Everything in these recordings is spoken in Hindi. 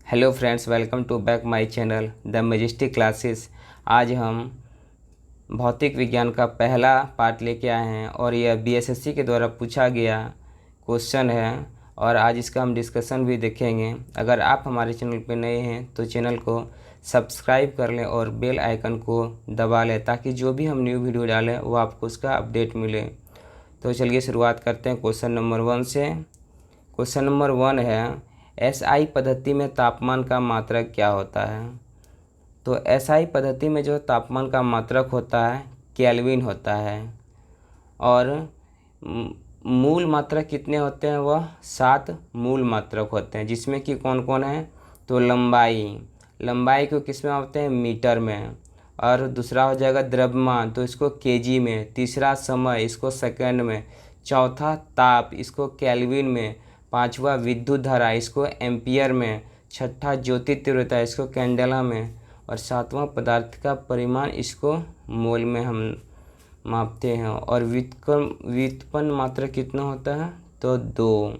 Hello friends, welcome to back my channel the majestic classes. आज हम भौतिक विज्ञान का पहला पार्ट लेके आए हैं और यह बीएसएससी के द्वारा पूछा गया क्वेश्चन है और आज इसका हम डिस्कशन भी देखेंगे। अगर आप हमारे चैनल पर नए हैं तो चैनल को सब्सक्राइब कर लें और बेल आइकन को दबा लें ताकि जो भी हम न्यू वीडियो डालें वो आपको उसका अपडेट मिले। तो चलिए शुरुआत करते हैं क्वेश्चन नंबर 1 से। क्वेश्चन नंबर 1 है, एसआई पद्धति में तापमान का मात्रक क्या होता है। तो एसआई पद्धति में जो तापमान का मात्रक होता है केल्विन होता है और मूल मात्रक कितने होते हैं, वह 7 मूल मात्रक होते हैं, जिसमें कि कौन कौन है। तो लंबाई को किस में होते हैं, मीटर में। और दूसरा हो जाएगा द्रव्यमान, तो इसको केजी में। तीसरा समय, इसको सेकंड में। चौथा ताप, इसको केल्विन में। पांचवा विद्युत धारा, इसको एम्पियर में। छठा ज्योति तीव्रता, इसको कैंडेला में। और सातवां पदार्थ का परिमाण, इसको मोल में हम मापते हैं। और व्युत्पन्न मात्रक कितना होता है, तो 2,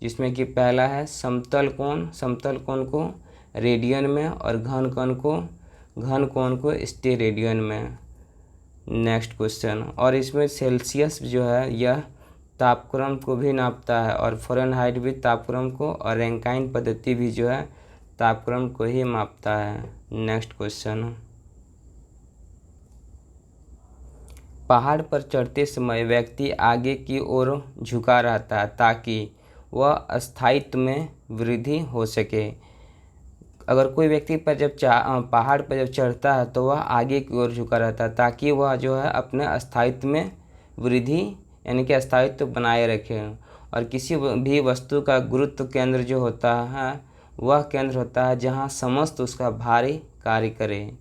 जिसमें कि पहला है समतल कोण को रेडियन में और घन कोण को स्टेरेडियन में। नेक्स्ट क्वेश्चन, और इसमें सेल्सियस जो है यह तापक्रम को भी नापता है और फ़ारेनहाइट भी तापक्रम को, और रैंकाइन पद्धति भी जो है तापक्रम को ही मापता है। नेक्स्ट क्वेश्चन, पहाड़ पर चढ़ते समय व्यक्ति आगे की ओर झुका रहता है ताकि वह स्थायित्व में वृद्धि हो सके। अगर कोई व्यक्ति पर जब पहाड़ पर जब चढ़ता है तो वह आगे की ओर झुका रहता है ताकि वह जो है अपने स्थायित्व में वृद्धि यानी कि स्थायित्व बनाए रखे। और किसी भी वस्तु का गुरुत्व केंद्र जो होता है वह केंद्र होता है जहाँ समस्त उसका भारी कार्य करे।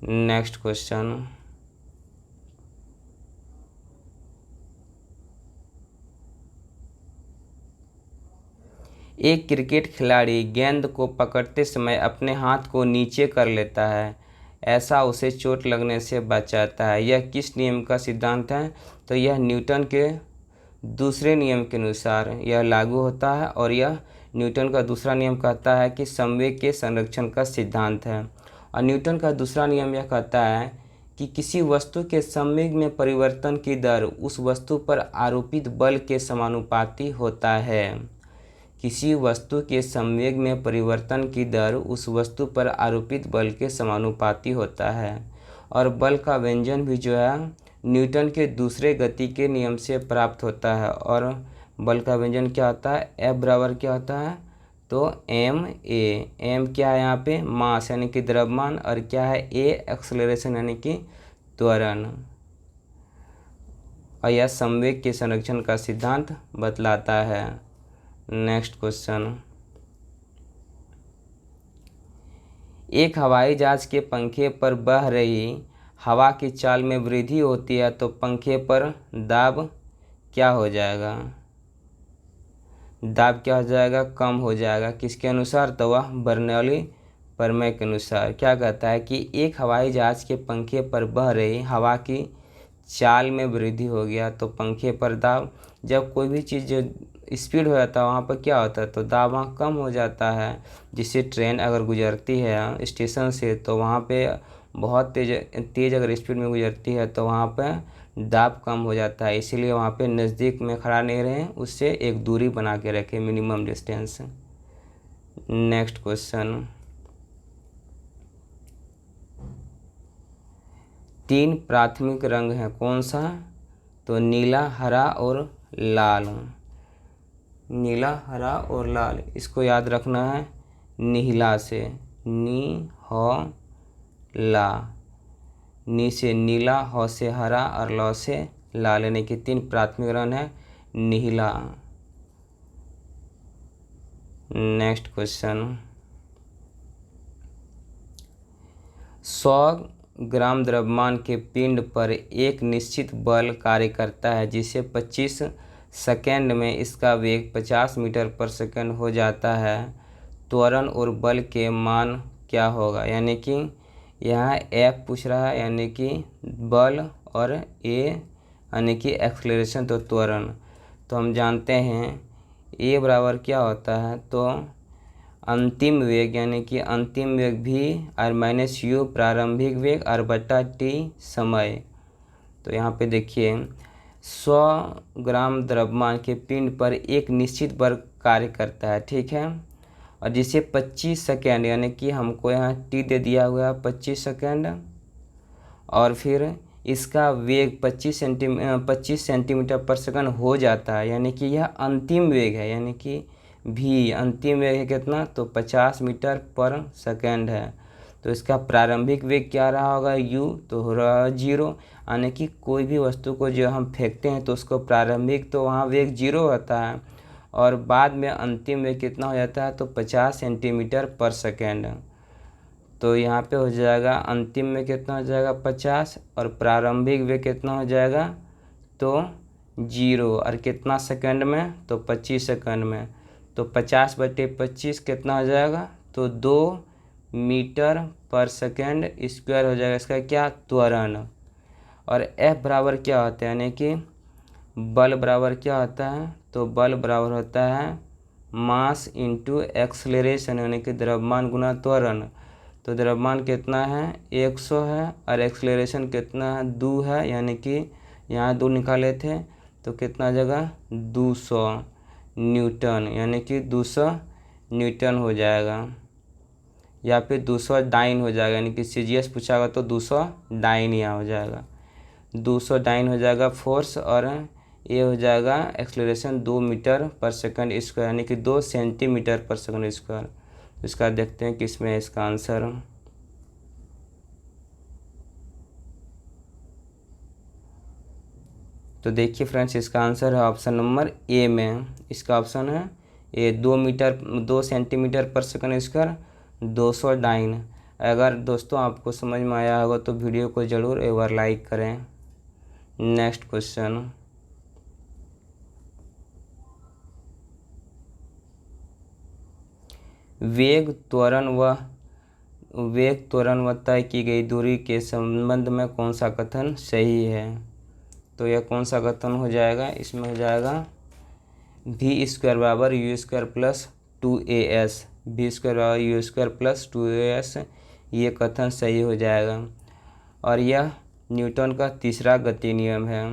नेक्स्ट क्वेश्चन, एक क्रिकेट खिलाड़ी गेंद को पकड़ते समय अपने हाथ को नीचे कर लेता है, ऐसा उसे चोट लगने से बचाता है। यह किस नियम का सिद्धांत है, तो यह न्यूटन के दूसरे नियम के अनुसार यह लागू होता है। और यह न्यूटन का दूसरा नियम कहता है कि संवेग के संरक्षण का सिद्धांत है। और न्यूटन का दूसरा नियम यह कहता है कि किसी वस्तु के संवेग में परिवर्तन की दर उस वस्तु पर आरोपित बल के समानुपाती होता है। किसी वस्तु के संवेग में परिवर्तन की दर उस वस्तु पर आरोपित बल के समानुपाती होता है। और बल का व्यंजन भी जो है न्यूटन के दूसरे गति के नियम से प्राप्त होता है। और बल का व्यंजन क्या होता है, F बराबर क्या होता है, तो एम क्या है यहाँ पे, मास यानी कि द्रव्यमान, और क्या है ए एक्सेलरेशन यानी कि त्वरण। और यह संवेग के संरक्षण का सिद्धांत बतलाता है। नेक्स्ट क्वेश्चन, एक हवाई जहाज के पंखे पर बह रही हवा की चाल में वृद्धि होती है तो पंखे पर दाब क्या हो जाएगा, कम हो जाएगा। किसके अनुसार, तो वह बर्नौली प्रमेय के अनुसार। क्या कहता है कि एक हवाई जहाज के पंखे पर बह रही हवा की चाल में वृद्धि हो गया तो पंखे पर दाब, जब कोई भी चीज़ जो स्पीड हो जाता है वहाँ पर क्या होता है, तो दाब वहाँ कम हो जाता है। जिससे ट्रेन अगर गुजरती है स्टेशन से तो वहाँ पे बहुत तेज़ अगर स्पीड में गुजरती है तो वहाँ पे दाब कम हो जाता है। इसीलिए वहाँ पे नज़दीक में खड़ा नहीं रहें, उससे एक दूरी बना के रखें, मिनिमम डिस्टेंस। नेक्स्ट क्वेश्चन, 3 प्राथमिक रंग हैं, कौन सा, तो नीला, हरा और लाल। नीला, हरा और लाल, इसको याद रखना है नीला से, नी से नीला, ह से हरा और ल से लाल, यानी कि 3 प्राथमिक रंग है नीला। नेक्स्ट क्वेश्चन, 100 ग्राम द्रव्यमान के पिंड पर एक निश्चित बल कार्य करता है जिसे 25 सेकेंड में इसका वेग 50 मीटर पर सेकंड हो जाता है। त्वरण और बल के मान क्या होगा, यानी कि यहाँ F पूछ रहा है यानी कि बल, और A यानी कि एक्सेलरेशन तो त्वरण। तो हम जानते हैं A बराबर क्या होता है, तो अंतिम वेग यानी कि अंतिम वेग भी आर माइनस यू प्रारंभिक वेग आर बटा टी समय। तो यहाँ पे देखिए 100 ग्राम द्रव्यमान के पिंड पर एक निश्चित बल कार्य करता है, ठीक है। और जिसे 25 सेकेंड यानी कि हमको यहाँ टी दे दिया हुआ है 25 सेकेंड, और फिर इसका वेग 25 सेंटीमीटर पर सेकंड हो जाता है, यानी कि यह अंतिम वेग है, यानी कि भी अंतिम वेग है कितना, तो 50 मीटर पर सेकंड है। तो इसका प्रारंभिक वेग क्या रहा होगा u, तो हो रहा है 0, यानी कि कोई भी वस्तु को जो हम फेंकते हैं तो उसको प्रारंभिक तो वहाँ वेग 0 होता है और बाद में अंतिम वेग कितना हो जाता है, तो 50 सेंटीमीटर पर सेकेंड। तो यहाँ पे हो जाएगा अंतिम में कितना हो जाएगा 50 और प्रारंभिक वेग कितना हो जाएगा, तो 0, और कितना सेकंड में, तो 25 सेकंड में। तो 50/25 कितना हो जाएगा, तो 2 मीटर पर सेकंड स्क्वायर हो जाएगा इसका क्या, त्वरण। और F बराबर क्या होता है, यानी कि बल बराबर क्या होता है, तो बल बराबर होता है मास इंटू एक्सलेरेशन, यानी कि द्रव्यमान गुना त्वरण। तो द्रव्यमान कितना है 100 है और एक्सलेरेशन कितना है 2 है, यानी कि यहाँ 2 निकाले थे तो कितना जगह 200 न्यूटन, यानी कि 200 न्यूटन हो जाएगा, या फिर 200 डाइन हो जाएगा, यानी कि CGS पूछागा तो 200 डाइन यहाँ हो जाएगा, 200 डाइन हो जाएगा फोर्स, और ये हो जाएगा एक्सलेरेशन 2 मीटर पर सेकंड स्क्वायर, यानी कि 2 सेंटीमीटर पर सेकंड स्क्वायर। इसका देखते हैं किसमें है इसका आंसर। तो देखिए फ्रेंड्स, इसका आंसर है ऑप्शन नंबर ए में। इसका ऑप्शन है ए, 2 सेंटीमीटर पर सेकंड स्क्वायर 200 डाइन। अगर दोस्तों आपको समझ में आया होगा तो वीडियो को ज़रूर एक बार लाइक करें। नेक्स्ट क्वेश्चन, वेग त्वरण व तय की गई दूरी के संबंध में कौन सा कथन सही है। तो यह कौन सा कथन हो जाएगा, इसमें हो जाएगा v² बराबर u² प्लस 2as, v² बराबर u² प्लस 2as, ये कथन सही हो जाएगा। और यह न्यूटन का तीसरा गति नियम है।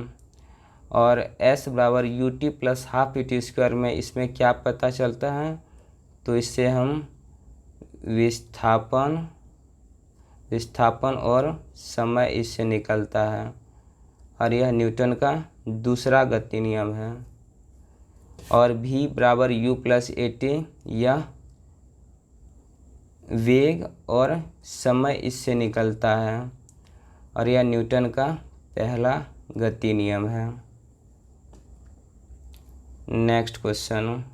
और s बराबर ut प्लस हाफ ut² में इसमें क्या पता चलता है, तो इससे हम विस्थापन और समय इससे निकलता है, और यह न्यूटन का दूसरा गति नियम है। और v बराबर u प्लस at, यह वेग और समय इससे निकलता है, और यह न्यूटन का पहला गति नियम है। नेक्स्ट क्वेश्चन,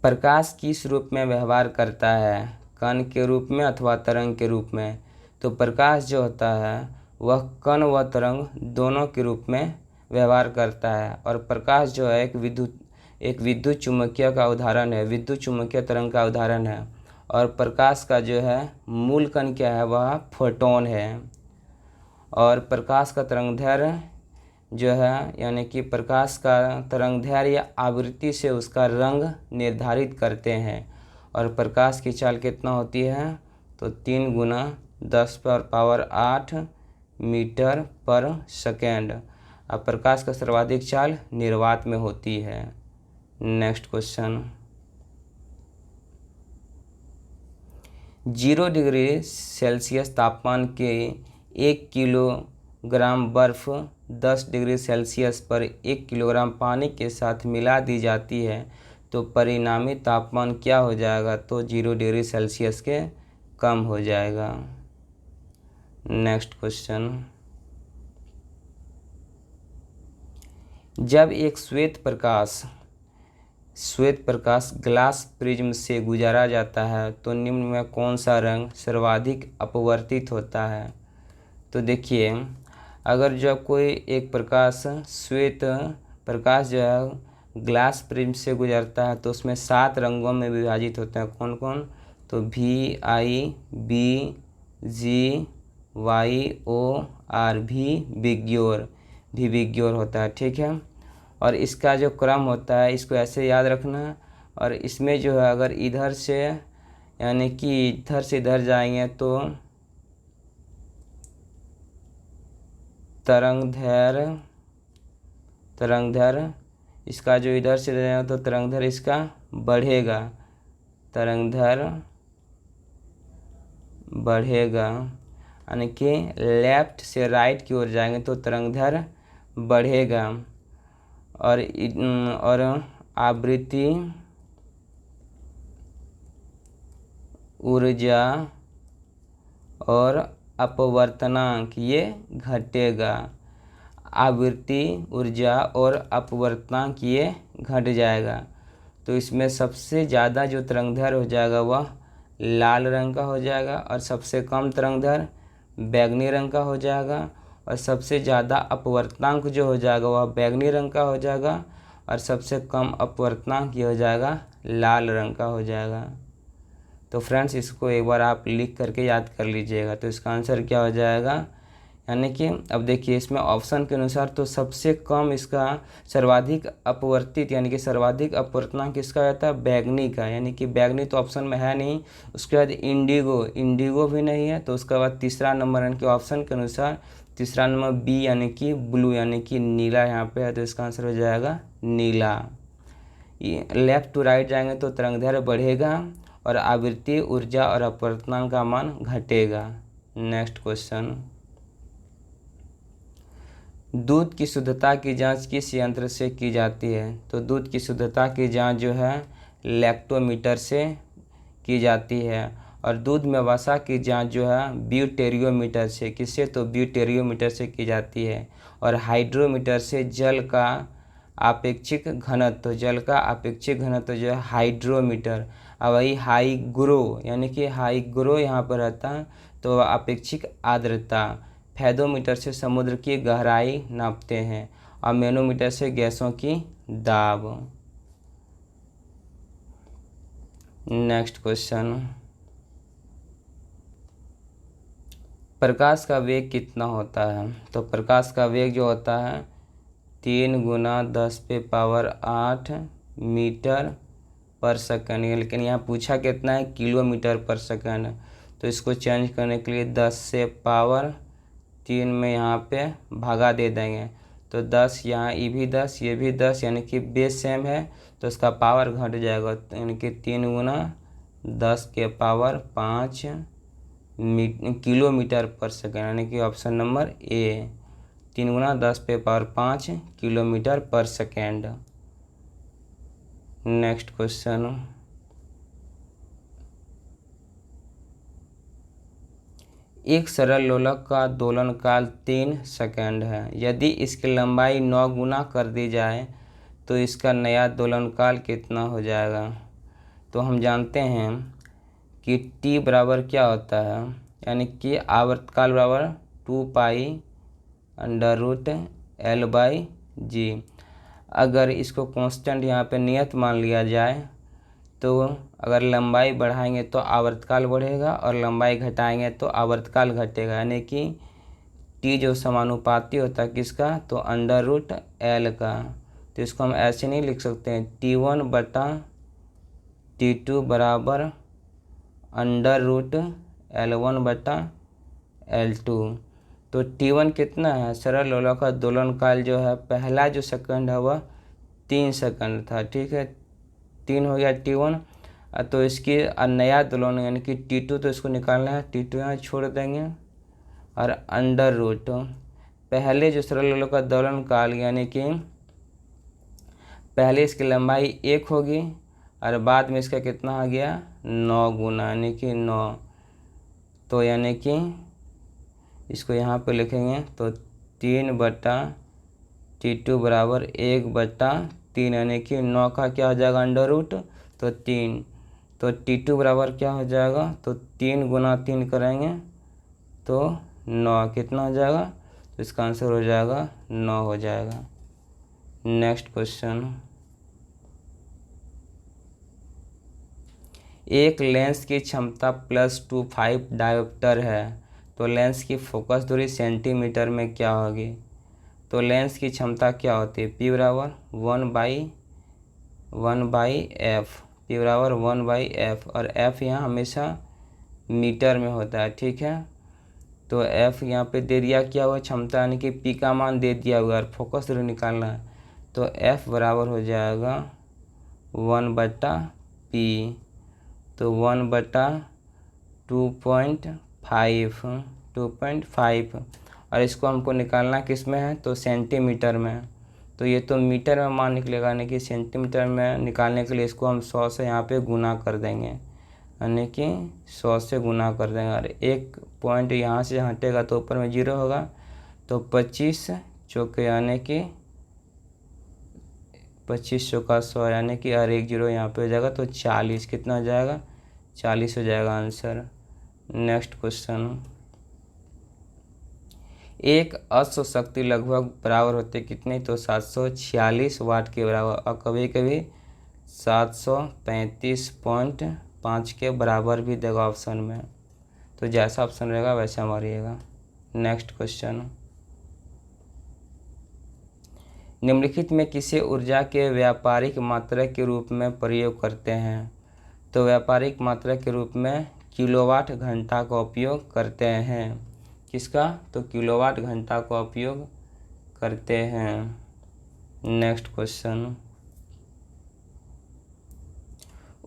प्रकाश किस रूप में व्यवहार करता है, कण के रूप में अथवा तरंग के रूप में। तो प्रकाश जो होता है वह कण व तरंग दोनों के रूप में व्यवहार करता है। और प्रकाश जो है एक विद्युत चुम्बकीय का उदाहरण है, विद्युत चुम्बकीय तरंग का उदाहरण है। और प्रकाश का जो है मूल कण क्या है, वह फोटोन है। और प्रकाश का तरंगदैर्घ्य जो है, यानी कि प्रकाश का तरंगदैर्घ्य या आवृत्ति से उसका रंग निर्धारित करते हैं। और प्रकाश की चाल कितना होती है, तो 3 × 10⁸ मीटर पर सेकेंड। अब प्रकाश का सर्वाधिक चाल निर्वात में होती है। नेक्स्ट क्वेश्चन, 0 डिग्री सेल्सियस तापमान के 1 किलोग्राम बर्फ़ 10 डिग्री सेल्सियस पर 1 किलोग्राम पानी के साथ मिला दी जाती है, तो परिणामी तापमान क्या हो जाएगा, तो 0 डिग्री सेल्सियस के कम हो जाएगा। नेक्स्ट क्वेश्चन, जब एक श्वेत प्रकाश ग्लास प्रिज्म से गुजारा जाता है तो निम्न में कौन सा रंग सर्वाधिक अपवर्तित होता है। तो देखिए, अगर जब कोई एक श्वेत प्रकाश जो है ग्लास प्रिज्म से गुजरता है तो उसमें 7 रंगों में विभाजित होते हैं। कौन कौन, तो VI, B, G, Y, O, R, भी विग्योर होता है, ठीक है। और इसका जो क्रम होता है इसको ऐसे याद रखना। और इसमें जो है अगर इधर से यानी कि इधर से इधर जाएंगे तो तरंगधैर्घ्य इसका जो इधर से जाएगा तो तरंगधैर्घ्य इसका बढ़ेगा, तरंगधैर्घ्य बढ़ेगा। यानी कि लेफ्ट से राइट की ओर जाएंगे तो तरंगधैर्घ्य बढ़ेगा। और आवृत्ति ऊर्जा और अपवर्तनांक ये घटेगा। आवृत्ति ऊर्जा और अपवर्तनांक ये घट जाएगा। तो इसमें सबसे ज़्यादा जो तरंगधैर्घ्य हो जाएगा वह लाल रंग का हो जाएगा, और सबसे कम तरंगधैर्घ्य बैंगनी रंग का हो जाएगा, और सबसे ज़्यादा अपवर्तनांक जो हो जाएगा वह बैंगनी रंग का हो जाएगा, और सबसे कम अपवर्तनांक ये हो जाएगा लाल रंग का हो जाएगा। तो फ्रेंड्स इसको एक बार आप लिख करके याद कर लीजिएगा। तो इसका आंसर क्या हो जाएगा, यानी कि अब देखिए इसमें ऑप्शन के अनुसार तो सबसे कम इसका सर्वाधिक अपवर्तित यानी कि सर्वाधिक अपवर्तनांक किसका रहता है, बैगनी का, यानी कि बैगनी तो ऑप्शन में है नहीं। उसके बाद इंडिगो भी नहीं है। तो उसके बाद तीसरा नंबर यानी कि ऑप्शन के अनुसार तीसरा नंबर बी यानी कि ब्लू यानी कि नीला यहाँ पे है। तो इसका आंसर हो जाएगा नीला। लेफ्ट टू राइट जाएंगे तो तरंगधैर्घ्य बढ़ेगा और आवृत्ति ऊर्जा और अपवर्तनांक का मान घटेगा। नेक्स्ट क्वेश्चन, दूध की शुद्धता की जांच किस यंत्र से की जाती है। तो दूध की शुद्धता की जांच जो है लैक्टोमीटर से की जाती है। और दूध में वसा की जांच जो है ब्यूटेरियोमीटर से, किससे, तो ब्यूटेरियोमीटर से की जाती है। और हाइड्रोमीटर से जल का आपेक्षिक घनत्व, जल का आपेक्षिक घनत्व जो है हाइड्रोमीटर। अब वही हाइग्रो यानी कि हाइग्रो यहाँ पर रहता है तो आपेक्षिक आर्द्रता। फेदोमीटर से समुद्र की गहराई नापते हैं, और मैनोमीटर से गैसों की दाब। नेक्स्ट क्वेश्चन, प्रकाश का वेग कितना होता है। तो प्रकाश का वेग जो होता है 3 × 10⁸ मीटर पर सेकंड, लेकिन यहाँ पूछा कितना है, किलोमीटर पर सेकंड। तो इसको चेंज करने के लिए 10 से पावर 3 में यहाँ पे भागा दे देंगे। तो 10 यहाँ ये भी 10 ये भी 10 यानी कि बेस सेम है तो इसका पावर घट जाएगा, यानी कि 3 × 10⁵ किलोमीटर पर सेकंड, यानी कि ऑप्शन नंबर ए 3 × 10⁵ किलोमीटर पर सेकेंड। नेक्स्ट क्वेश्चन, एक सरल लोलक का दोलन काल 3 सेकंड है। यदि इसकी लंबाई 9 गुना कर दी जाए तो इसका नया दोलन काल कितना हो जाएगा। तो हम जानते हैं कि t बराबर क्या होता है, यानी कि आवर्तकाल बराबर 2π√L/g। अगर इसको कांस्टेंट यहाँ पे नियत मान लिया जाए तो अगर लंबाई बढ़ाएंगे तो आवर्तकाल बढ़ेगा और लंबाई घटाएंगे तो आवर्तकाल घटेगा, यानी कि t जो समानुपाती होता है किसका, तो √L का। तो इसको हम ऐसे नहीं लिख सकते हैं, T1/T2 बराबर √L1/L2। तो T1 कितना है, सरल लोलक का दोलन काल जो है पहला जो सेकंड है वह 3 सेकंड था, ठीक है 3 हो गया T1। तो इसकी नया दोलन यानी कि T2, तो इसको निकालना है, T2 यहाँ छोड़ देंगे और √ पहले जो सरल लोलक का दोलन काल यानी कि पहले इसकी लंबाई 1 होगी और बाद में इसका कितना आ गया 9 गुना यानी कि 9। तो यानी कि इसको यहाँ पे लिखेंगे तो 3/T2 बराबर 1/3 यानी कि 9 का क्या हो जाएगा √ तो 3। तो T2 बराबर क्या हो जाएगा, तो 3 × 3 करेंगे तो 9 कितना हो जाएगा, तो इसका आंसर हो जाएगा 9 हो जाएगा। नेक्स्ट क्वेश्चन, एक लेंस की क्षमता +25 डायोप्टर है तो लेंस की फोकस दूरी सेंटीमीटर में क्या होगी। तो तो लेंस की क्षमता क्या होती है, P बराबर 1/f, P बराबर 1/f, और f यहाँ हमेशा मीटर में होता है, ठीक है। तो f यहाँ पे दे दिया क्या हुआ, क्षमता, यानी कि p का मान दे दिया हुआ और फोकस जरूर निकालना है। तो f बराबर हो जाएगा 1/p, तो 1/2.5 और इसको हमको निकालना किस में है, तो सेंटीमीटर में। तो ये तो मीटर में मान निकलेगा, यानी कि सेंटीमीटर में निकालने के लिए इसको हम 100 से यहाँ पे गुना कर देंगे, यानी कि 100 से गुना कर देंगे, और एक पॉइंट यहाँ से हटेगा तो ऊपर में 0 होगा, तो 25 चौके यानी कि 25 चौका 100, यानी कि हर एक 0 यहाँ पे हो जाएगा, तो 40, कितना हो जाएगा, 40 हो जाएगा आंसर। नेक्स्ट क्वेश्चन, एक अश्व शक्ति लगभग बराबर होते कितने, तो 746 वाट के बराबर, और कभी कभी 735.5 के बराबर भी देगा ऑप्शन में, तो जैसा ऑप्शन रहेगा वैसा मारिएगा। नेक्स्ट क्वेश्चन, निम्नलिखित में किसी ऊर्जा के व्यापारिक मात्रा के रूप में प्रयोग करते हैं, तो व्यापारिक मात्रा के रूप में किलोवाट घंटा का उपयोग करते हैं, किसका, तो किलोवाट घंटा का उपयोग करते हैं। नेक्स्ट क्वेश्चन,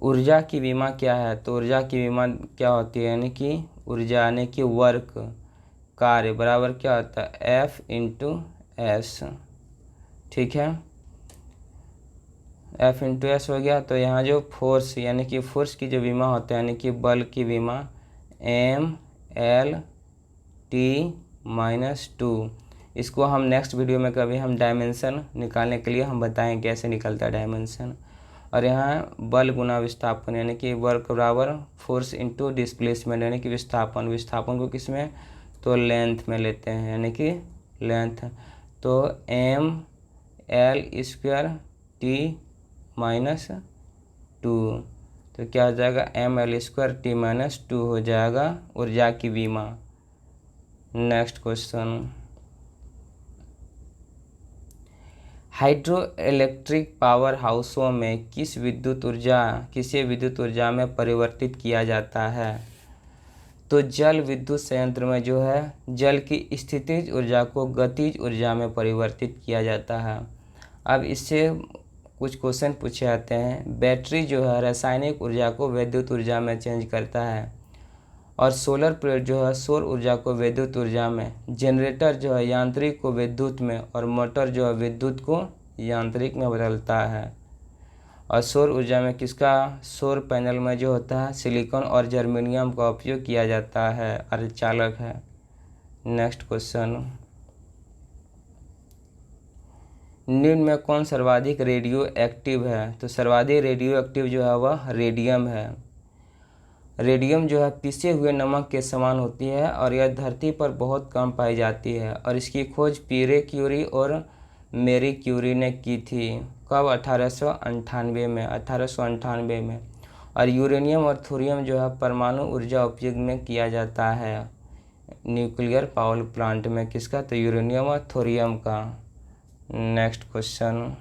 ऊर्जा की विमा क्या है, तो ऊर्जा की विमा क्या होती है, यानी कि ऊर्जा यानी कि वर्क, कार्य बराबर क्या होता है, F/S, ठीक है, F/S हो गया। तो यहाँ जो फोर्स यानी कि फोर्स की जो विमा होता है, यानी कि बल की विमा ML/T-2, इसको हम नेक्स्ट वीडियो में कभी हम डायमेंशन निकालने के लिए हम बताएं कैसे निकलता है डायमेंशन। और यहाँ बल गुना विस्थापन, यानी कि वर्क बराबर फोर्स इंटू डिस्प्लेसमेंट, यानी कि विस्थापन, विस्थापन को किस में, तो लेंथ में लेते हैं, यानी कि लेंथ, तो ML²T-2, तो क्या हो जाएगा, ML²T-2 हो जाएगा ऊर्जा की विमा। Next question, hydro electric power हाउसों में किसी विद्युत ऊर्जा में परिवर्तित किया जाता है, तो जल विद्युत संयंत्र में जो है जल की स्थितिज ऊर्जा को गतिज ऊर्जा में परिवर्तित किया जाता है। अब इससे कुछ क्वेश्चन पूछे जाते हैं। बैटरी जो है रासायनिक ऊर्जा को विद्युत ऊर्जा में चेंज करता है, और सोलर प्लेट जो है सौर ऊर्जा को विद्युत ऊर्जा में, जनरेटर जो है यांत्रिक को विद्युत में, और मोटर जो है विद्युत को यांत्रिक में बदलता है। और सौर ऊर्जा में किसका, सौर पैनल में जो होता है सिलिकॉन और जर्मेनियम का उपयोग किया जाता है, अर्धचालक है। नेक्स्ट क्वेश्चन, निम्न में कौन सर्वाधिक रेडियो एक्टिव है, तो सर्वाधिक रेडियो एक्टिव जो है वह रेडियम है। रेडियम जो है पिसे हुए नमक के समान होती है, और यह धरती पर बहुत कम पाई जाती है, और इसकी खोज पीरे क्यूरी और मेरी क्यूरी ने की थी, कब, 1898 में। और यूरेनियम और थोरियम जो है परमाणु ऊर्जा उपयोग में किया जाता है न्यूक्लियर पावर प्लांट में, किसका, तो यूरेनियम और थोरियम का। नेक्स्ट क्वेश्चन,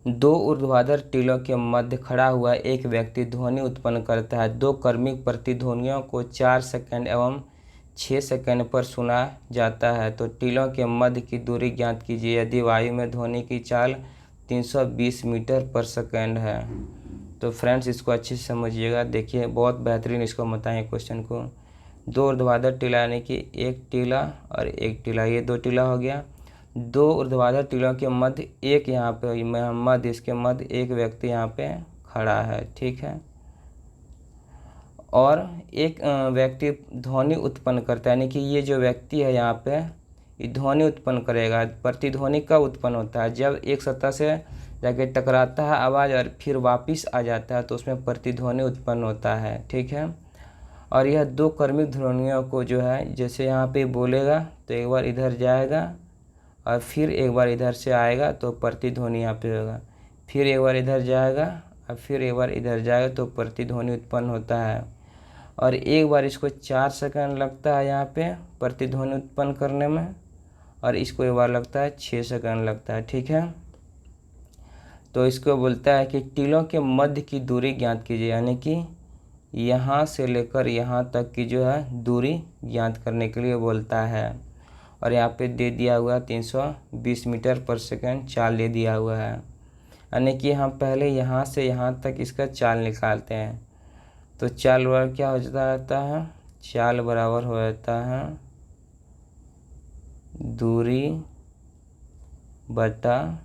दो ऊर्ध्वाधर टीलों के मध्य खड़ा हुआ एक व्यक्ति ध्वनि उत्पन्न करता है, दो क्रमिक प्रतिध्वनियों को 4 सेकंड एवं 6 सेकंड पर सुना जाता है, तो टीलों के मध्य की दूरी ज्ञात कीजिए यदि वायु में ध्वनि की चाल 320 मीटर पर सेकंड है। तो फ्रेंड्स इसको अच्छे से समझिएगा, देखिए बहुत बेहतरीन इसको बताएं क्वेश्चन को। दो ऊर्ध्वाधर टीला यानी कि एक टीला और एक टीला, ये दो टीला हो गया। दो ऊर्ध्वाधर टीलों के मध्य एक यहाँ पे मध्य, इसके मध्य एक व्यक्ति यहाँ पे खड़ा है, ठीक है। और एक व्यक्ति ध्वनि उत्पन्न करता है, यानी कि ये जो व्यक्ति है यहाँ पे ये ध्वनि उत्पन्न करेगा। प्रतिध्वनि कब उत्पन्न होता है, जब एक सतह से जाके टकराता है आवाज़ और फिर वापस आ जाता है, तो उसमें प्रतिध्वनि उत्पन्न होता है, ठीक है। और यह दो क्रमिक ध्वनियों को जो है, जैसे यहाँ पे बोलेगा तो एक बार इधर जाएगा और फिर एक बार इधर से आएगा तो प्रतिध्वनि यहाँ पे होगा, फिर एक बार इधर जाएगा और फिर एक बार इधर जाएगा तो प्रतिध्वनि उत्पन्न होता है। और एक बार इसको 4 सेकंड लगता है यहाँ पे प्रतिध्वनि उत्पन्न करने में, और इसको एक बार लगता है 6 सेकंड लगता है। ठीक है, तो इसको बोलता है कि टीलों के मध्य की दूरी ज्ञात कीजिए, यानी कि यहाँ से लेकर यहाँ तक की जो है दूरी ज्ञात करने के लिए बोलता है। और यहाँ पे दे दिया हुआ है 320 मीटर पर सेकंड चाल दे दिया हुआ है, यानी कि हम पहले यहाँ से यहाँ तक इसका चाल निकालते हैं। तो चाल बराबर क्या हो जाता रहता है, चाल बराबर हो जाता है दूरी बटा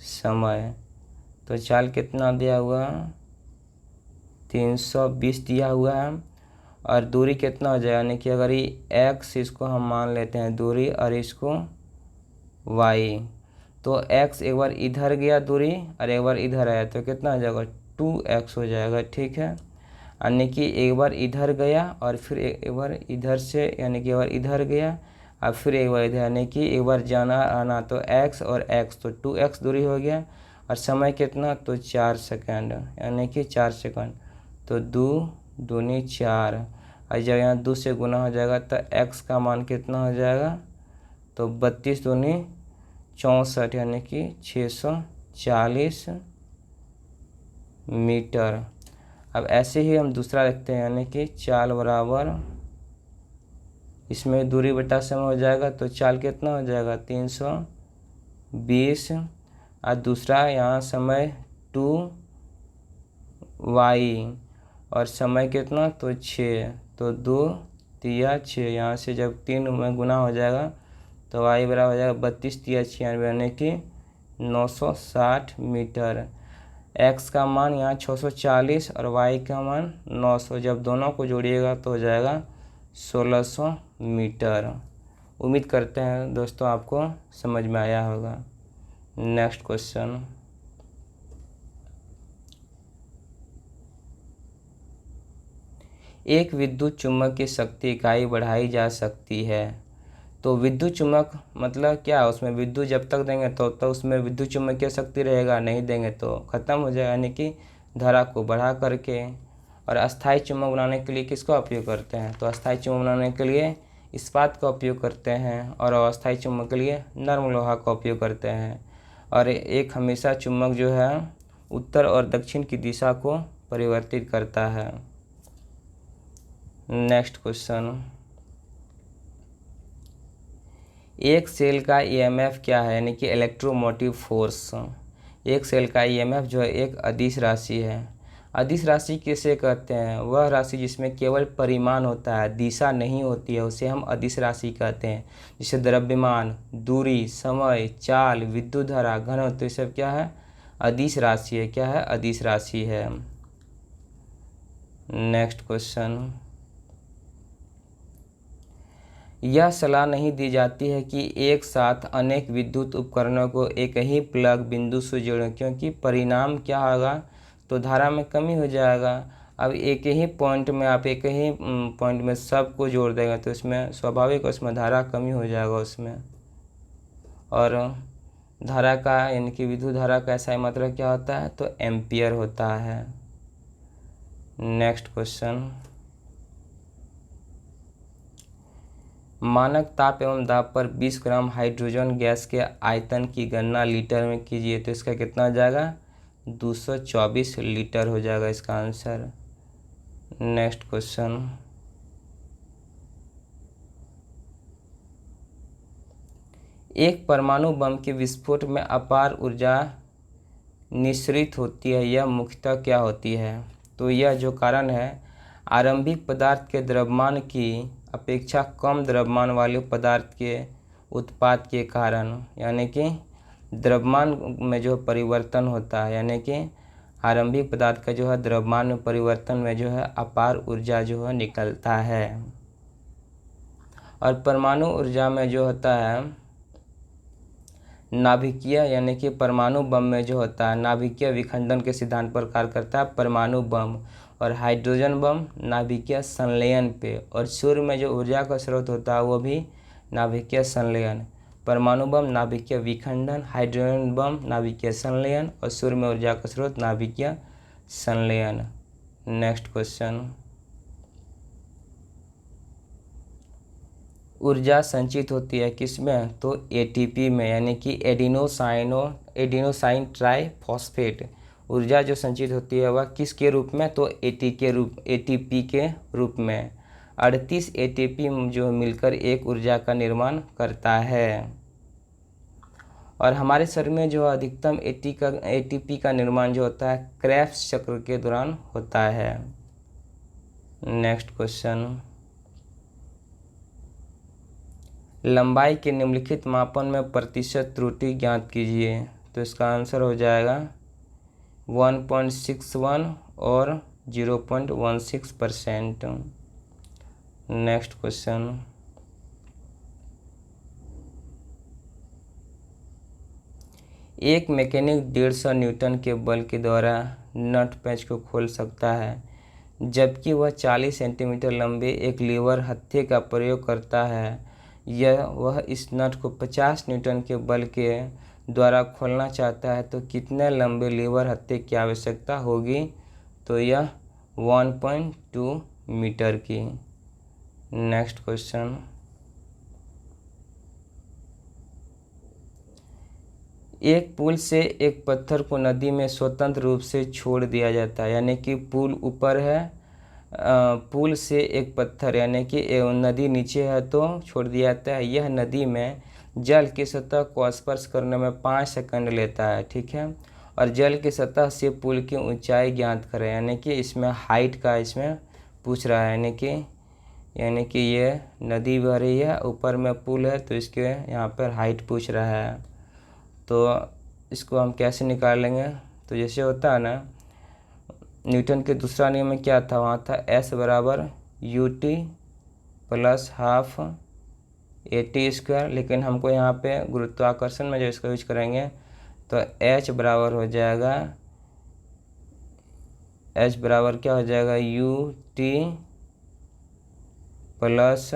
समय। तो चाल कितना दिया हुआ, 320 दिया हुआ है, और दूरी कितना हो जाएगा, यानी कि अगर ये x इसको हम मान लेते हैं दूरी और इसको y, तो x एक बार इधर गया दूरी और एक बार इधर आया तो कितना हो जाएगा 2x हो जाएगा। ठीक है, यानी कि एक बार इधर गया और फिर एक बार इधर से, यानी कि एक बार इधर गया और फिर एक बार इधर, यानी कि एक बार जाना आना तो x और x, तो 2x दूरी हो गया। और समय कितना, तो 4 सेकंड, यानी कि 4 सेकंड, तो 2 दूनी 4, और जब यहाँ 2 से गुना हो जाएगा तो x का मान कितना हो जाएगा, तो 32 दूनी 64, यानी कि 640 मीटर। अब ऐसे ही हम दूसरा देखते हैं, यानी कि चाल बराबर, इसमें दूरी बटा समय हो जाएगा, तो चाल कितना हो जाएगा 320, और दूसरा यहाँ समय 2y और समय कितना, तो 6, तो 2 तिया 6, यहाँ से जब 3 में गुना हो जाएगा तो y बराबर हो जाएगा 32 तिया 96, यानी कि 960 मीटर। x का मान यहाँ 640 और y का मान 900, जब दोनों को जोड़िएगा तो हो जाएगा 1600 मीटर। उम्मीद करते हैं दोस्तों आपको समझ में आया होगा। नेक्स्ट क्वेश्चन, एक विद्युत चुम्बक की शक्ति इकाई बढ़ाई जा सकती है। तो विद्युत चुम्बक मतलब क्या, उसमें विद्युत जब तक देंगे तो उसमें विद्युत चुम्बकीय शक्ति रहेगा, नहीं देंगे तो ख़त्म हो जाएगा, यानी कि धारा को बढ़ा करके। और अस्थायी चुम्बक बनाने के लिए किसका उपयोग करते हैं, तो अस्थायी चुम्बक बनाने के लिए इस्पात का उपयोग करते हैं, और अस्थायी चुम्बक के लिए नर्म लोहा का उपयोग करते हैं। और एक हमेशा चुम्बक जो है उत्तर और दक्षिण की दिशा को परिवर्तित करता है। नेक्स्ट क्वेश्चन, एक सेल का ईएमएफ क्या है, यानी कि इलेक्ट्रोमोटिव फोर्स। एक सेल का ईएमएफ जो है एक अदिश राशि है। अदिश राशि किसे कहते हैं, वह राशि जिसमें केवल परिमाण होता है, दिशा नहीं होती है, उसे हम अदिश राशि कहते हैं। जैसे द्रव्यमान, दूरी, समय, चाल, विद्युत धारा, घनत्व, तो ये सब क्या है, अदिश राशि है। क्या है, अदिश राशि है। नेक्स्ट क्वेश्चन, यह सलाह नहीं दी जाती है कि एक साथ अनेक विद्युत उपकरणों को एक ही प्लग बिंदु से जोड़ें, क्योंकि परिणाम क्या होगा, तो धारा में कमी हो जाएगा। अब एक ही पॉइंट में आप एक ही पॉइंट में सबको जोड़ देंगे तो इसमें स्वाभाविक उसमें धारा कमी हो जाएगा उसमें। और धारा का, यानी कि विद्युत धारा का ऐसा मतलब क्या होता है, तो एम्पियर होता है। नेक्स्ट क्वेश्चन, मानक ताप एवं दाब पर 20 ग्राम हाइड्रोजन गैस के आयतन की गणना लीटर में कीजिए, तो इसका कितना हो जाएगा, 224 लीटर हो जाएगा इसका आंसर। नेक्स्ट क्वेश्चन, एक परमाणु बम के विस्फोट में अपार ऊर्जा निःसृत होती है, यह मुख्यतः क्या होती है, तो यह जो कारण है आरंभिक पदार्थ के द्रव्यमान की अपेक्षा कम द्रव्यमान वाले पदार्थ के उत्पाद के कारण, यानी कि द्रव्यमान में जो परिवर्तन होता है, यानी कि आरंभिक पदार्थ का जो है द्रव्यमान में परिवर्तन में जो है अपार ऊर्जा जो है निकलता है। और परमाणु ऊर्जा में जो होता है नाभिकीय, यानी कि परमाणु बम में जो होता है नाभिकीय विखंडन के सिद्धांत पर कार्य करता है परमाणु बम। और हाइड्रोजन बम नाभिकीय संलयन पे, और सूर्य में जो ऊर्जा का स्रोत होता है वो भी नाभिकीय संलयन। परमाणु बम नाभिकीय विखंडन, हाइड्रोजन बम नाभिकीय संलयन, और सूर्य में ऊर्जा का स्रोत नाभिकीय संलयन। नेक्स्ट क्वेश्चन, ऊर्जा संचित होती है किसमें, तो एटीपी में, यानी कि एडिनोसाइन ट्राइफॉस्फेट। ऊर्जा जो संचित होती है वह किसके रूप में, तो एटीपी के रूप में। 38 एटीपी जो मिलकर एक ऊर्जा का निर्माण करता है। और हमारे शरीर में जो अधिकतम एटीपी का निर्माण जो होता है क्रेब्स चक्र के दौरान होता है। नेक्स्ट क्वेश्चन, लंबाई के निम्नलिखित मापन में प्रतिशत त्रुटि ज्ञात कीजिए। तो इसका आंसर हो जाएगा 1.61 और 0.16%। नेक्स्ट क्वेश्चन, एक मैकेनिक 150 न्यूटन के बल के द्वारा नट पेंच को खोल सकता है, जबकि वह 40 सेंटीमीटर लंबे एक लीवर हत्थे का प्रयोग करता है। वह इस नट को 50 न्यूटन के बल के द्वारा खोलना चाहता है, तो कितने लंबे लीवर हत्थे की आवश्यकता होगी, तो यह 1.2 मीटर की। नेक्स्ट क्वेश्चन, एक पुल से एक पत्थर को नदी में स्वतंत्र रूप से छोड़ दिया जाता है, यानी कि पुल ऊपर है, पुल से एक पत्थर यानी कि नदी नीचे है तो छोड़ दिया जाता है। यह नदी में जल की सतह को स्पर्श करने में 5 सेकंड लेता है, ठीक है। और जल की सतह से पुल की ऊंचाई ज्ञात करें, यानी कि इसमें हाइट का इसमें पूछ रहा है, यानी कि ये नदी बह रही है, ऊपर में पुल है तो इसके यहाँ पर हाइट पूछ रहा है। तो इसको हम कैसे निकालेंगे, तो जैसे होता है ना, न्यूटन के दूसरा नियम में क्या था, वहाँ था S बराबर ut प्लस हाफ AT², लेकिन हमको यहाँ पे गुरुत्वाकर्षण में जो इसका यूज करेंगे तो H बराबर हो जाएगा, H बराबर क्या हो जाएगा, ut प्लस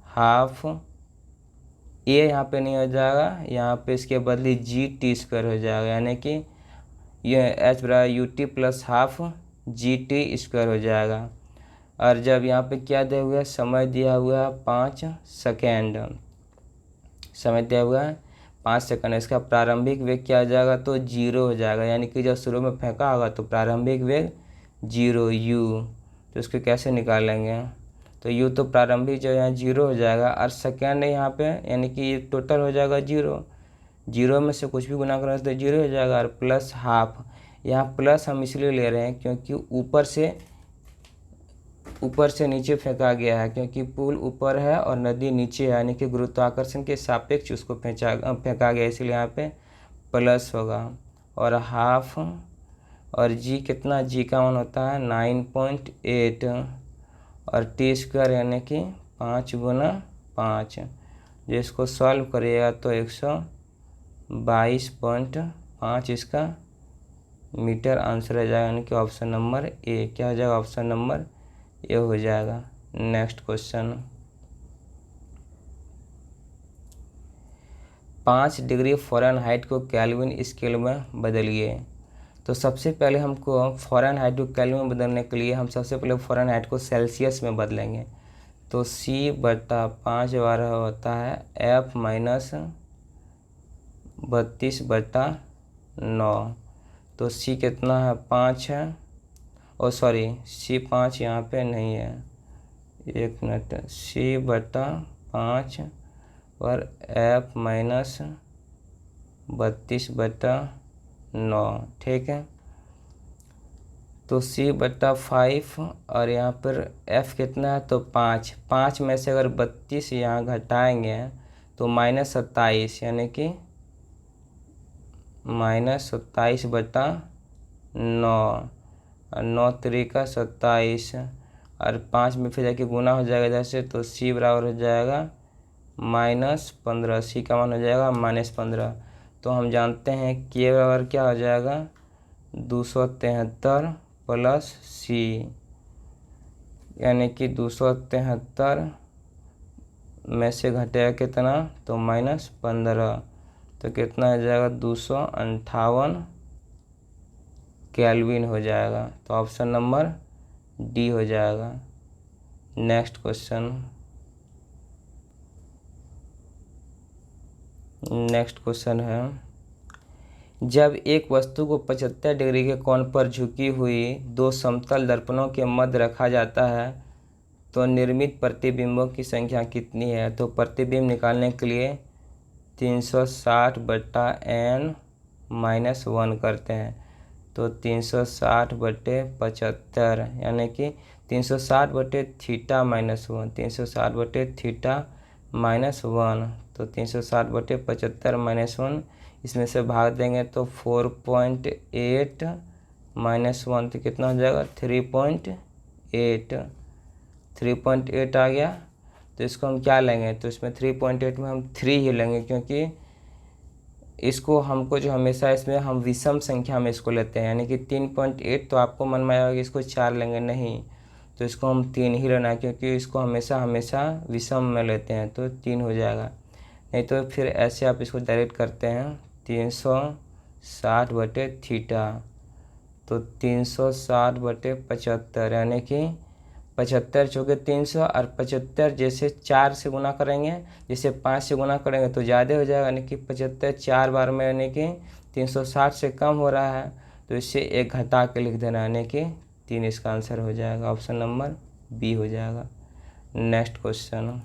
हाफ, ये यहाँ पे नहीं हो जाएगा, यहाँ पे इसके बदले GT² हो जाएगा, यानी कि यह H बराबर ut प्लस हाफ GT² हो जाएगा। और जब यहाँ पे क्या दिया हुआ है, समय दिया हुआ है 5 सेकेंड, समय दिया हुआ है 5 सेकेंड, इसका प्रारंभिक वेग क्या हो जाएगा, तो 0 हो जाएगा, यानी कि जब शुरू में फेंका होगा तो प्रारंभिक वेग 0 u। तो इसको कैसे निकालेंगे, तो u तो प्रारंभिक जो है 0 हो जाएगा, और सेकेंड यहाँ पे यानी कि ये टोटल हो जाएगा 0 में से कुछ भी गुना करें तो 0 हो जाएगा, और प्लस हाफ, यहाँ प्लस हम इसलिए ले रहे हैं क्योंकि ऊपर से नीचे फेंका गया है, क्योंकि पुल ऊपर है और नदी नीचे है, यानी कि गुरुत्वाकर्षण के सापेक्ष उसको फेंका गया, इसलिए यहाँ पे प्लस होगा। और हाफ, और जी कितना, जी का मान होता है 9.8, और T² यानी कि 5 गुना 5, जो इसको सॉल्व करिएगा तो 122.5 इसका मीटर आंसर आ जाएगा, यानी कि ऑप्शन नंबर ए। क्या हो जाएगा, ऑप्शन नंबर ए हो जाएगा। नेक्स्ट क्वेश्चन, 5 डिग्री फ़ारेनहाइट को केल्विन स्केल में बदलिए। तो सबसे पहले हमको फ़ारेनहाइट को केल्विन में बदलने के लिए हम सबसे पहले फ़ारेनहाइट को सेल्सियस में बदलेंगे। तो C/5 बार होता है F माइनस 32/9। तो C कितना है, 5 है, और सॉरी C5 यहाँ पे नहीं है, 1 मिनट, C/5 और F माइनस 32/9, ठीक है। तो C/5 और यहाँ पर F कितना है, तो 5 में से अगर 32 यहाँ घटाएंगे तो -27, यानी कि -27/9, और 9 त्रिका 27, और 5 में फिर जाके गुना हो जाएगा इधर से, तो C बराबर हो जाएगा -15, C का मान हो जाएगा -15। तो हम जानते हैं K बराबर क्या हो जाएगा, 273 प्लस C, यानी कि 273 में से घटेगा कितना, तो -15, तो कितना हो जाएगा, 258 केल्विन हो जाएगा। तो ऑप्शन नंबर डी हो जाएगा। नेक्स्ट क्वेश्चन, नेक्स्ट क्वेश्चन है, जब एक वस्तु को 75 डिग्री के कोण पर झुकी हुई दो समतल दर्पणों के मध्य रखा जाता है तो निर्मित प्रतिबिंबों की संख्या कितनी है। तो प्रतिबिंब निकालने के लिए 360/n-1 करते हैं, तो 360/75 यानी कि 360/θ-1, 360/θ-1, तो 360/75-1 इसमें से भाग देंगे तो 4.8 -1 तो कितना हो जाएगा 3.8 आ गया। तो इसको हम क्या लेंगे, तो इसमें 3.8 में हम 3 ही लेंगे, क्योंकि इसको हमको जो हमेशा इसमें हम विषम संख्या में इसको लेते हैं, यानी कि 3.8 तो आपको मन में आएगा कि इसको 4 लेंगे, नहीं, तो इसको हम 3 ही लेना है, क्योंकि इसको हमेशा विषम में लेते हैं, तो 3 हो जाएगा। नहीं तो फिर ऐसे आप इसको डायरेक्ट करते हैं 360/θ, तो 360/75 यानी कि 75 चौके 300 और 75 जैसे 4 से गुना करेंगे, जैसे 5 से गुना करेंगे तो ज़्यादा हो जाएगा, यानी कि 75 4 बार में, यानी कि 360 से कम हो रहा है, तो इससे एक घटा के लिख देना, यानी कि 3 इसका आंसर हो जाएगा, ऑप्शन नंबर बी हो जाएगा। नेक्स्ट क्वेश्चन,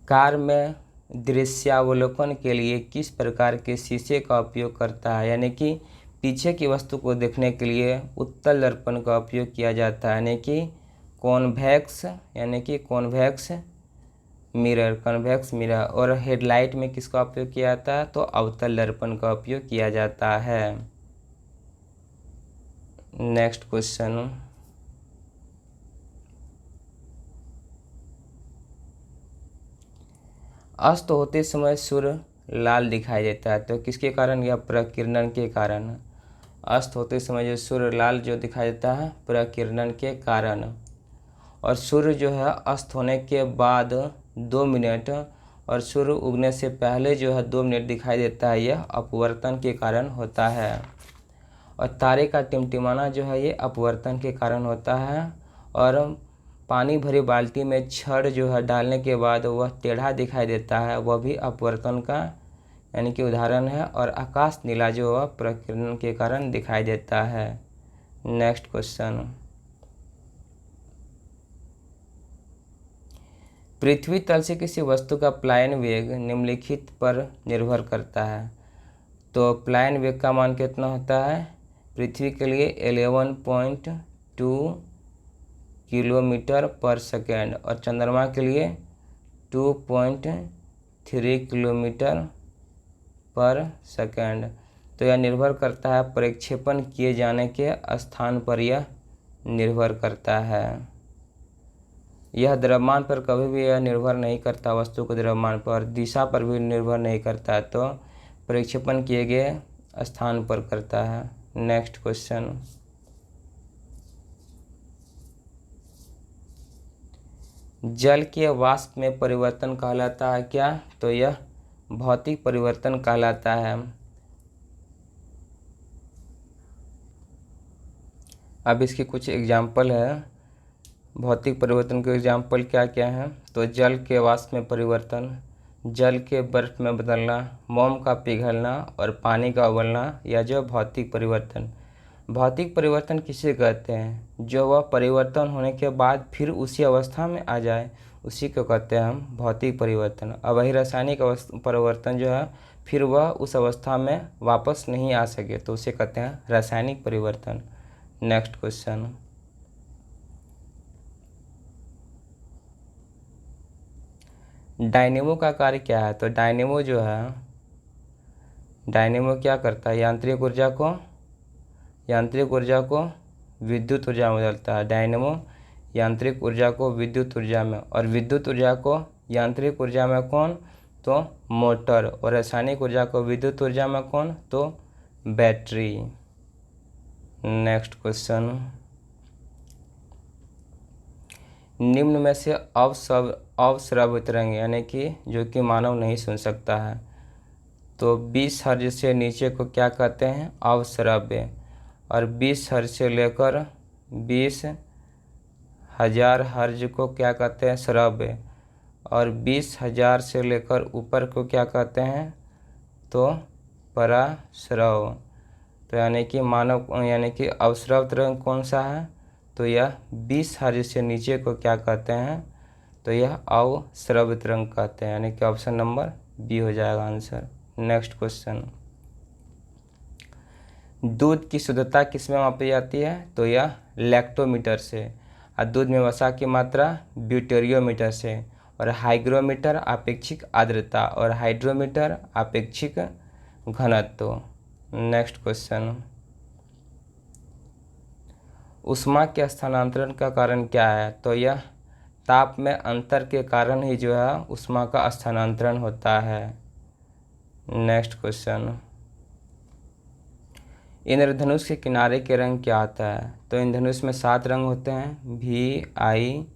कार में दृश्यावलोकन के लिए किस प्रकार के शीशे का उपयोग करता है, यानी कि पीछे की वस्तु को देखने के लिए उत्तल दर्पण का उपयोग किया जाता है, यानी कि कॉन्वेक्स मिरर, और हेडलाइट में किसका उपयोग किया जाता है, तो अवतल दर्पण का उपयोग किया जाता है। नेक्स्ट क्वेश्चन, अस्त होते समय सूर्य लाल दिखाई देता है, तो किसके कारण, या प्रकिरणन के कारण। अस्त होते समय जो सूर्य लाल जो दिखाई देता है, प्रकिरणन के कारण। और सूर्य जो है अस्त होने के बाद 2 मिनट और सूर्य उगने से पहले जो है 2 मिनट दिखाई देता है, यह अपवर्तन के कारण होता है। और तारे का टिमटिमाना जो है ये अपवर्तन के कारण होता है। और पानी भरी बाल्टी में छड़ जो है डालने के बाद वह टेढ़ा दिखाई देता है, वह भी अपवर्तन का यानी कि उदाहरण है। और आकाश नीला जो वह प्रकिरण के कारण दिखाई देता है। नेक्स्ट क्वेश्चन, पृथ्वी तल से किसी वस्तु का प्लायन वेग निम्नलिखित पर निर्भर करता है, तो प्लायन वेग का मान कितना होता है, पृथ्वी के लिए 11.2 किलोमीटर पर सेकेंड और चंद्रमा के लिए 2.3 किलोमीटर पर सेकेंड। तो यह निर्भर करता है प्रक्षेपण किए जाने के स्थान पर, यह निर्भर करता है। यह द्रव्यमान पर कभी भी यह निर्भर नहीं करता, वस्तु के द्रव्यमान पर, दिशा पर भी निर्भर नहीं करता, तो प्रक्षेपण किए गए स्थान पर करता है। नेक्स्ट क्वेश्चन, जल के वाष्प में परिवर्तन कहलाता है क्या, तो यह भौतिक परिवर्तन कहलाता है। अब इसकी कुछ एग्जाम्पल है, भौतिक परिवर्तन के एग्जाम्पल क्या क्या हैं, तो जल के वाष्प में परिवर्तन, जल के बर्फ में बदलना, मोम का पिघलना और पानी का उबलना, या जो भौतिक परिवर्तन। भौतिक परिवर्तन किसे कहते हैं, जो वह परिवर्तन होने के बाद फिर उसी अवस्था में आ जाए, उसी को कहते हैं हम भौतिक परिवर्तन। अब वही रासायनिक परिवर्तन जो है फिर वह उस अवस्था में वापस नहीं आ सके, तो उसे कहते हैं रासायनिक परिवर्तन। नेक्स्ट क्वेश्चन, डायनेमो का कार्य क्या है, तो डायनेमो जो है, डायनेमो क्या करता है, यांत्रिक ऊर्जा को विद्युत ऊर्जा में बदलता है। डायनेमो यांत्रिक ऊर्जा को विद्युत ऊर्जा में, और विद्युत ऊर्जा को यांत्रिक ऊर्जा में कौन, तो मोटर, और रासायनिक ऊर्जा को विद्युत ऊर्जा में कौन, तो बैटरी। नेक्स्ट क्वेश्चन, निम्न में से अवश्रव्य तरंग यानी कि जो कि मानव नहीं सुन सकता है, तो 20 हर्ज से नीचे को क्या कहते हैं, अवश्रव्य। और 20 हर्ज से लेकर 20,000 हर्ज को क्या कहते हैं, श्रव्य। और 20,000 से लेकर ऊपर को क्या कहते हैं, तो पराश्रव। तो यानी कि मानव यानी कि अवस्रव तरंग कौन सा है, तो यह 20 हर्ट्ज से नीचे को क्या कहते हैं, तो यह अवस्रव तरंग कहते हैं, यानी कि ऑप्शन नंबर बी हो जाएगा आंसर। नेक्स्ट क्वेश्चन, दूध की शुद्धता किस में मापी जाती है, तो यह लैक्टोमीटर से, और दूध में वसा की मात्रा ब्यूटेरियोमीटर से, और हाइग्रोमीटर आपेक्षिक आर्द्रता, और हाइड्रोमीटर आपेक्षिक घनत्व। नेक्स्ट क्वेश्चन, ऊष्मा के स्थानांतरण का कारण क्या है, तो यह ताप में अंतर के कारण ही जो है ऊष्मा का स्थानांतरण होता है। नेक्स्ट क्वेश्चन, इंद्रधनुष के किनारे के रंग क्या होता है, तो इंद्रधनुष में 7 रंग होते हैं, VIBGYOR।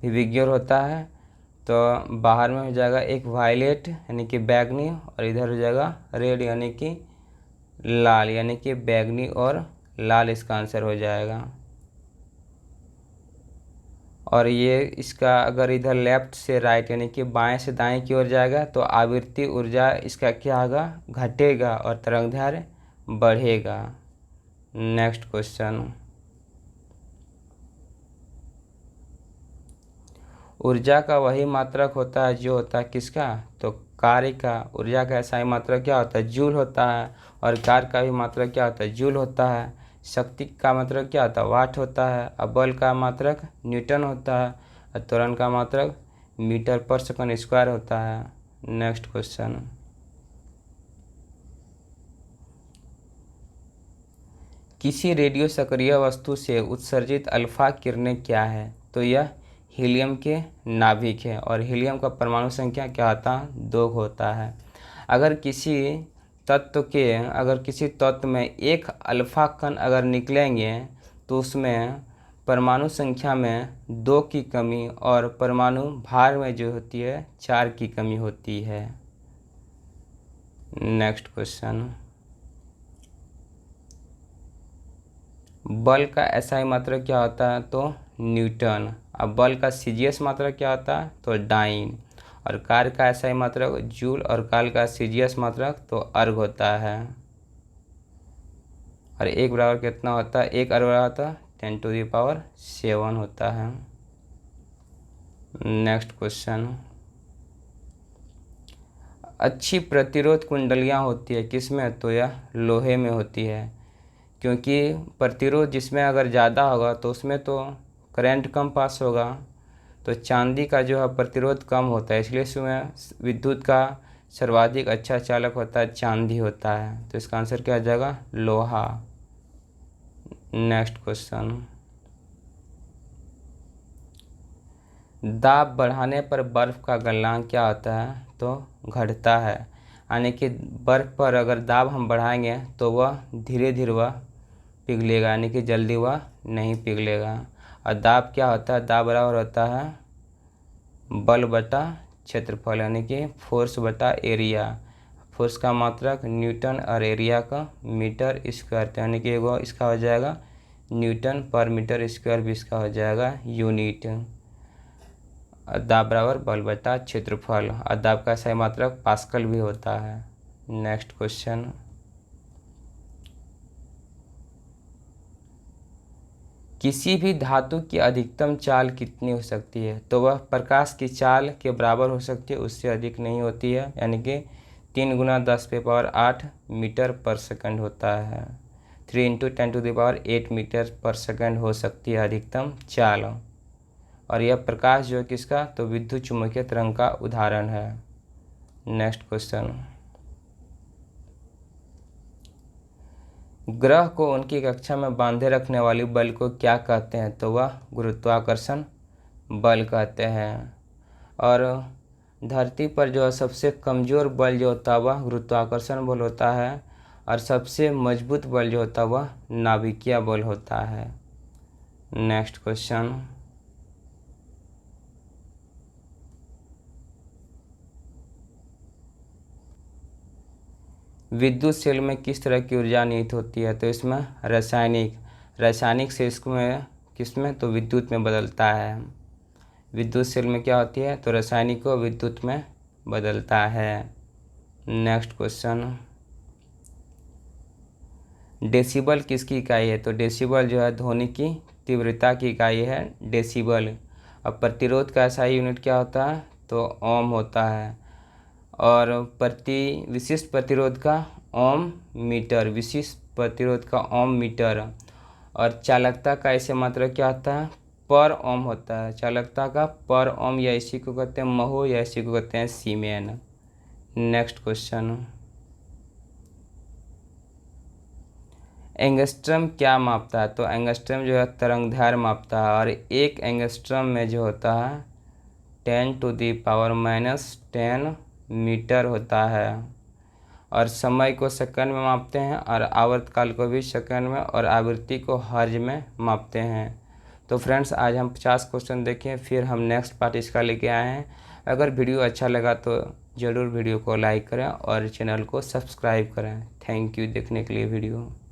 विग्योर होता है, तो बाहर में हो जाएगा एक वायलेट यानी कि बैगनी, और इधर हो जाएगा रेड यानी कि लाल, यानी कि बैगनी और लाल इसका आंसर हो जाएगा। और ये इसका अगर इधर लेफ्ट से राइट यानी कि बाएं से दाएं की ओर जाएगा तो आवृत्ति ऊर्जा इसका क्या होगा, घटेगा, और तरंगदैर्घ्य बढ़ेगा। नेक्स्ट क्वेश्चन, ऊर्जा का वही मात्रक होता है जो होता है किसका, तो कार्य का। ऊर्जा का ऐसा ही मात्रक क्या होता है, जूल होता है, और कार्य का भी मात्रक क्या होता है, जूल होता है। शक्ति का मात्रक क्या होता है, वाट होता है। और बल का मात्रक न्यूटन होता है, और त्वरण का मात्रक मीटर पर सेकंड स्क्वायर होता है। नेक्स्ट क्वेश्चन, किसी रेडियो सक्रिय वस्तु से उत्सर्जित अल्फा किरणें क्या है, तो यह हीलियम के नाभिक है, और हीलियम का परमाणु संख्या क्या होता है, 2 होता है। अगर किसी तत्व में एक अल्फा कण अगर निकलेंगे तो उसमें परमाणु संख्या में 2 की कमी और परमाणु भार में जो होती है 4 की कमी होती है। नेक्स्ट क्वेश्चन, बल का एसआई मात्रक क्या होता है, तो न्यूटन। अब बल का सीजीएस मात्रक क्या होता है, तो डाइन। और कार्य का एसआई मात्रक जूल, और काल का सीजीएस मात्रक तो अर्ग होता है। और 1 बराबर कितना होता है, 1 अर्ग बराबर होता है 10⁻7 होता है। नेक्स्ट क्वेश्चन, अच्छी प्रतिरोध कुंडलियाँ होती है किसमें, तो यह लोहे में होती है, क्योंकि प्रतिरोध जिसमें अगर ज़्यादा होगा तो उसमें तो करंट कम पास होगा। तो चांदी का जो है प्रतिरोध कम होता है, इसलिए इसमें विद्युत का सर्वाधिक अच्छा चालक होता है चांदी होता है। तो इसका आंसर क्या आ जाएगा, लोहा। नेक्स्ट क्वेश्चन, दाब बढ़ाने पर बर्फ़ का गलनांक क्या होता है, तो घटता है। यानी कि बर्फ़ पर अगर दाब हम बढ़ाएंगे तो वह धीरे धीरे वह पिघलेगा, यानी कि जल्दी वह नहीं पिघलेगा। और दाब क्या होता है, दाब बराबर होता है बल बटा क्षेत्रफल, यानी कि फोर्स बटा एरिया। फोर्स का मात्रक न्यूटन और एरिया का मीटर स्क्वायर, यानी कि वो इसका हो जाएगा न्यूटन पर मीटर स्क्वायर, भी इसका हो जाएगा यूनिट। दाब बराबर बल बटा क्षेत्रफल, और दाब का सही मात्रक पास्कल भी होता है। नेक्स्ट क्वेश्चन, किसी भी धातु की अधिकतम चाल कितनी हो सकती है, तो वह प्रकाश की चाल के बराबर हो सकती है, उससे अधिक नहीं होती है, यानी कि 3 × 10⁸ मीटर पर सेकंड होता है। 3 × 10⁸ मीटर पर सेकंड हो सकती है अधिकतम चाल। और यह प्रकाश जो है किसका, तो विद्युत चुम्बकीय तरंग का उदाहरण है। नेक्स्ट क्वेश्चन, ग्रह को उनकी कक्षा में बांधे रखने वाली बल को क्या कहते हैं, तो वह गुरुत्वाकर्षण बल कहते हैं। और धरती पर जो सबसे कमज़ोर बल जो होता है वह गुरुत्वाकर्षण बल होता है, और सबसे मजबूत बल जो होता है वह नाभिकीय बल होता है। नेक्स्ट क्वेश्चन, विद्युत सेल में किस तरह की ऊर्जा निहित होती है, तो इसमें रासायनिक। रासायनिक से इसमें किसमें तो विद्युत में बदलता है। विद्युत सेल में क्या होती है तो रासायनिक को विद्युत में बदलता है। नेक्स्ट क्वेश्चन, डेसिबल किसकी इकाई है तो डेसिबल जो है ध्वनि की तीव्रता की इकाई है डेसिबल। अब प्रतिरोध का एसआई यूनिट क्या होता है तो ओम होता है। और विशिष्ट प्रतिरोध का ओम मीटर, विशिष्ट प्रतिरोध का ओम मीटर। और चालकता का ऐसे मात्रक क्या होता है पर ओम होता है। चालकता का पर ओम, या इसी को कहते हैं महो, या इसी को कहते हैं सीमेन। नेक्स्ट क्वेश्चन, एंगस्ट्रम क्या मापता है तो एंगस्ट्रम जो है तरंगदैर्घ्य मापता है। और एक एंगस्ट्रम में जो होता है 10⁻⁻10 मीटर होता है। और समय को सेकंड में मापते हैं, और आवर्तकाल को भी सेकंड में, और आवृत्ति को हर्ज में मापते हैं। तो फ्रेंड्स आज हम 50 क्वेश्चन देखें, फिर हम नेक्स्ट पार्ट इसका लेके आए हैं। अगर वीडियो अच्छा लगा तो ज़रूर वीडियो को लाइक करें और चैनल को सब्सक्राइब करें। थैंक यू देखने के लिए वीडियो।